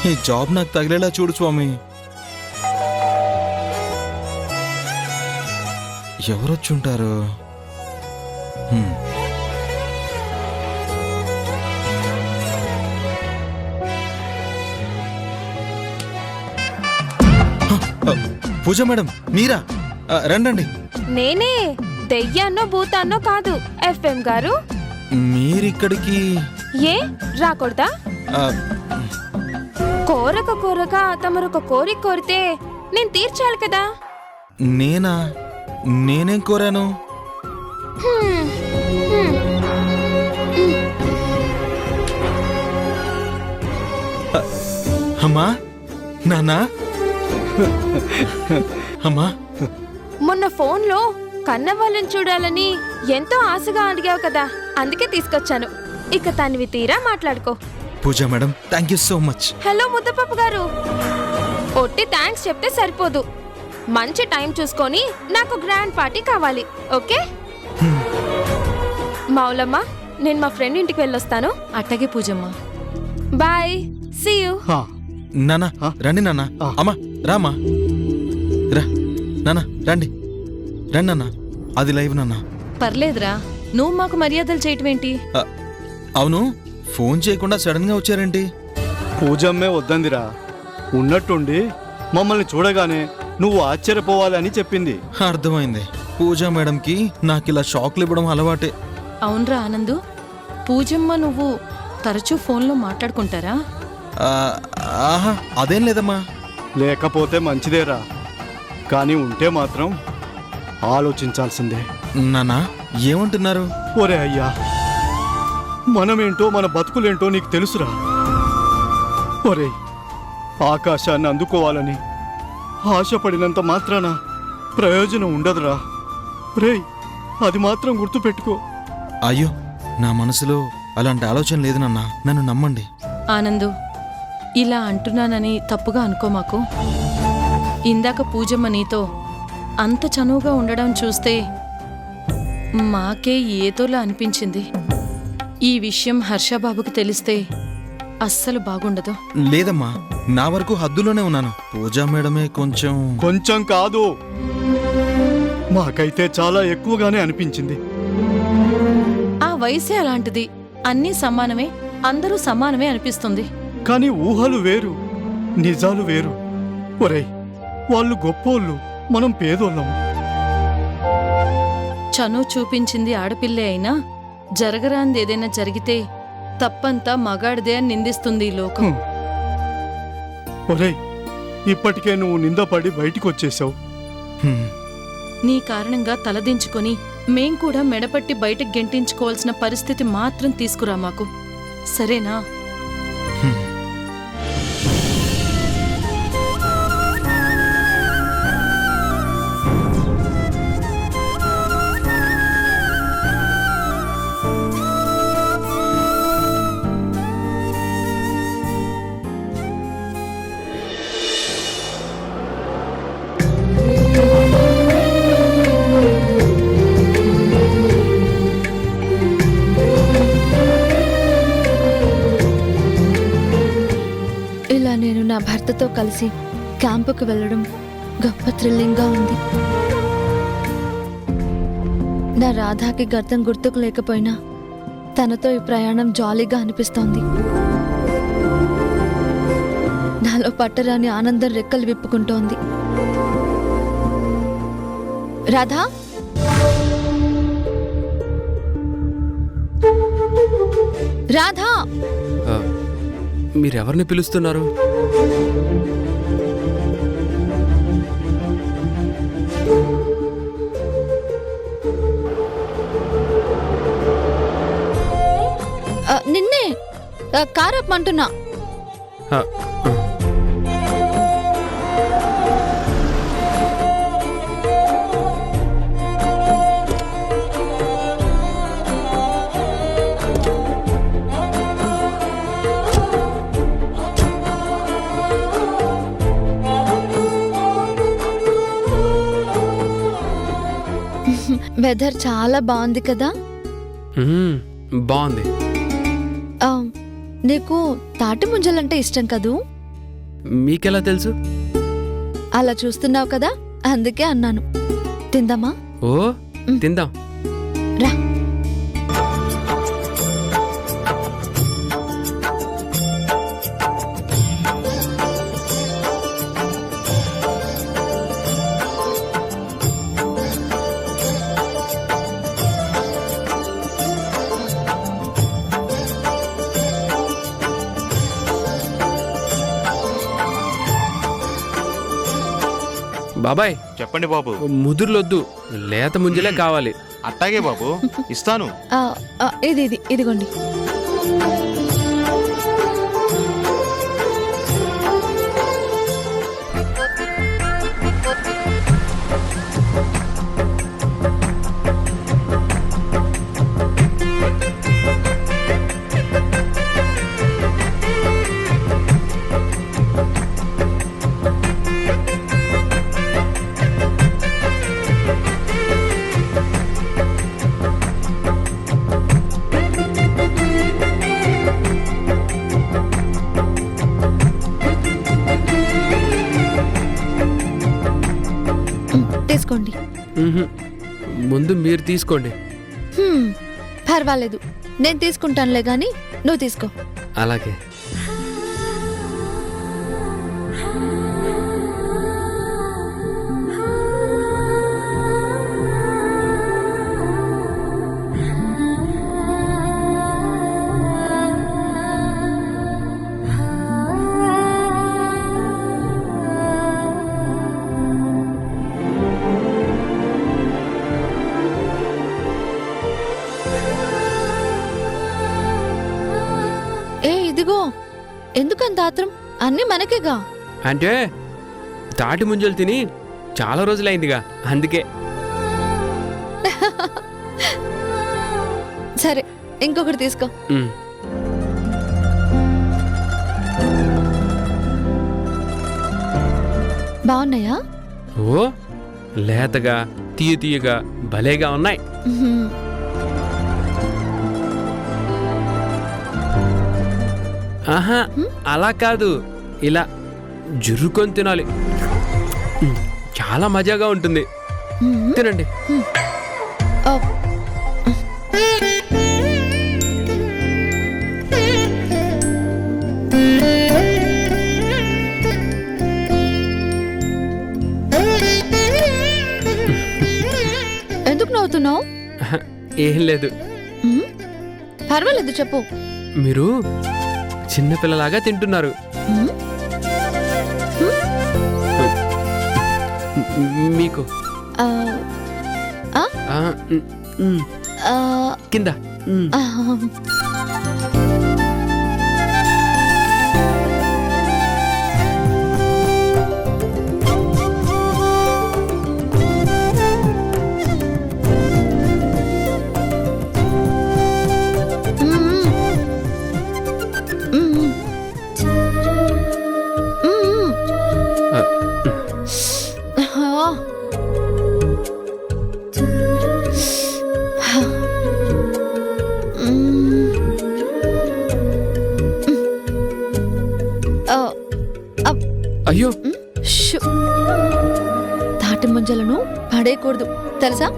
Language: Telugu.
ఈ జాబ్ నాకు తగిలేలా చూడు స్వామి. ఎవరొచ్చుంటారు? పూజ మేడం మీరా? రండి. నేనే. దెయ్యాన్నో భూతాన్నో కాదు ఎఫ్ఎం గారు. మీరిక్కడికి ఏ రాకూడదా? కోరక తమరొక కోరిక కోరితే నేను తీర్చాలి కదా. నేనేం కోరాను? అమ్మా నాన్నా అమ్మా, మొన్న ఫోన్లో కన్నవాళ్ళని చూడాలని ఎంతో ఆశగా అడిగావు కదా, అందుకే తీసుకొచ్చాను. ఇక తనివి తీరా మాట్లాడుకో. Pooja madam thank you so much. Hello ముద్దపప్పు గారు, ఒట్టి థ్యాంక్స్ చెప్తే సరిపోదు. మంచి టైం చూసుకొని నాకు గ్రాండ్ పార్టీ కావాలి. ఓకే మౌలమ్మ, నేను మా ఫ్రెండ్ ఇంటికి వెళ్ళొస్తాను. అట్టగే పూజమ్మ. Bye, see you. నానా రండి. నాన్న అమ్మా రామా రా. నాన్న రండి నాన్న. అది లైవ్ నాన్న. పర్లేదురా, నువ్వు మాకు మర్యాదలు చేయటమేంటి? అవును, ఫోన్ చేయకుండా సడన్ గా వచ్చారేంటి? పూజమ్మే వద్దందిరా. ఉన్నట్టుండి మమ్మల్ని చూడగానే నువ్వు ఆశ్చర్యపోవాలని చెప్పింది. అర్థమైంది. పూజా మేడంకి నాకిలా షాక్లు ఇవ్వడం అలవాటే. అవునరా ఆనందు, పూజమ్మ నువ్వు తరచూ ఫోన్లో మాట్లాడుకుంటారా? ఆహా అదేం లేదమ్మా. లేకపోతే మంచిదేరా, కానీ ఉంటే మాత్రం ఆలోచించాల్సిందే. నాన్నా ఏమంటున్నారు? ఒరే అయ్యా, మనమేంటో మన బతుకులేంటో నీకు తెలుసురా. ఒరే, ఆకాశాన్ని అందుకోవాలని ఆశపడినంత మాత్రాన ప్రయోజనం ఉండదురా. రేయ్, అది మాత్రం గుర్తుపెట్టుకో. అయ్యో, నా మనసులో అలాంటి ఆలోచన లేదు నాన్న, నన్ను నమ్మండి. ఆనందు, ఇలా అంటున్నానని తప్పుగా అనుకో మాకు. ఇందాక పూజమ్మ నీతో అంత చనువుగా ఉండడం చూస్తే మాకే ఏతోలా అనిపించింది. ఈ విషయం హర్షబాబుకి తెలిస్తే అస్సలు బాగుండదు. లేదమ్మా, నా వరకు హద్దులోనే ఉన్నాను. పూజా మేడమే కొంచెం కాదు, మాకైతే చాలా ఎక్కువగానే అనిపించింది. ఆ వయసే అలాంటిది. అన్నీ సమానమే, అందరూ సమానమే అనిపిస్తుంది. కానీ ఊహలు వేరు, నిజాలు వేరు. ఒరేయ్, వాళ్ళు గొప్పోళ్ళు, మనం పేదోళ్ళం. చనువు చూపించింది ఆడపిల్లే అయినా జరగరాంది ఏదైనా జరిగితే తప్పంతా మగాడిదే అని నిందిస్తుంది ఈ లోకం. ఒరేయ్, ఇప్పటికే నువ్వు నిందపడి బయటికొచ్చేశావు. నీ కారణంగా తలదించుకొని మేం కూడా మెడపట్టి బయటకు గెంటించుకోవాల్సిన పరిస్థితి మాత్రం తీసుకురా మాకు, సరేనా? నేను నా భర్తతో కలిసి క్యాంపుకు వెళ్ళడం గొప్ప థ్రిల్లింగ్గా ఉంది. నా రాధాకి గతం గుర్తుకు లేకపోయినా తనతో ఈ ప్రయాణం జాలీగా అనిపిస్తోంది. నాలో పట్టరాని ఆనందం రెక్కలు విప్పుకుంటోంది. రాధా, రాధా, మీరెవరిని పిలుస్తున్నారు? నిన్నే కారప్పమంటున్నా. వెదర్ చాలా బాగుంది కదా. బాగుంది. ఆ, నీకు తాటి ముంజలంటే ఇష్టం కదూ? మీకెలా తెలుసు? అలా చూస్తున్నావు కదా, అందుకే అన్నాను. తిందామా? ఓ తిందాం. రా. బాబాయ్ చెప్పండి బాబు. ముదురులొద్దు, లేత ముంజలే కావాలి. అట్టాగే బాబు, ఇస్తాను. ఆ, ఆ, ఇదిగోండి. తీసుకోండి. ముందు మీరు తీసుకోండి. పర్వాలేదు, నేను తీసుకుంటానులే గాని నువ్వు తీసుకో. అలాగే. ఇదిగో, ఎందుకంత ఆత్రం? అన్నీ మనకేగా. అంటే తాటి ముంజలు తిని చాలా రోజులైందిగా, అందుకే. సరే, ఇంకొకటి తీసుకో. బాగున్నాయా? ఓ లేతగా తీయగా భలేగా ఉన్నాయి. ఆహా, అలా కాదు, ఇలా జుర్రుకొని తినాలి. చాలా మజాగా ఉంటుంది. తినండి. ఓ. ఎందుకు నవ్వుతున్నావు? ఏం లేదు. పర్వాలేదు, చెప్పు. మీరు చిన్నపిల్లలాగా తింటున్నారు. మీకు కింద. అయ్యో, తాటి ముంజలను పడేయకూడదు, తెలుసా?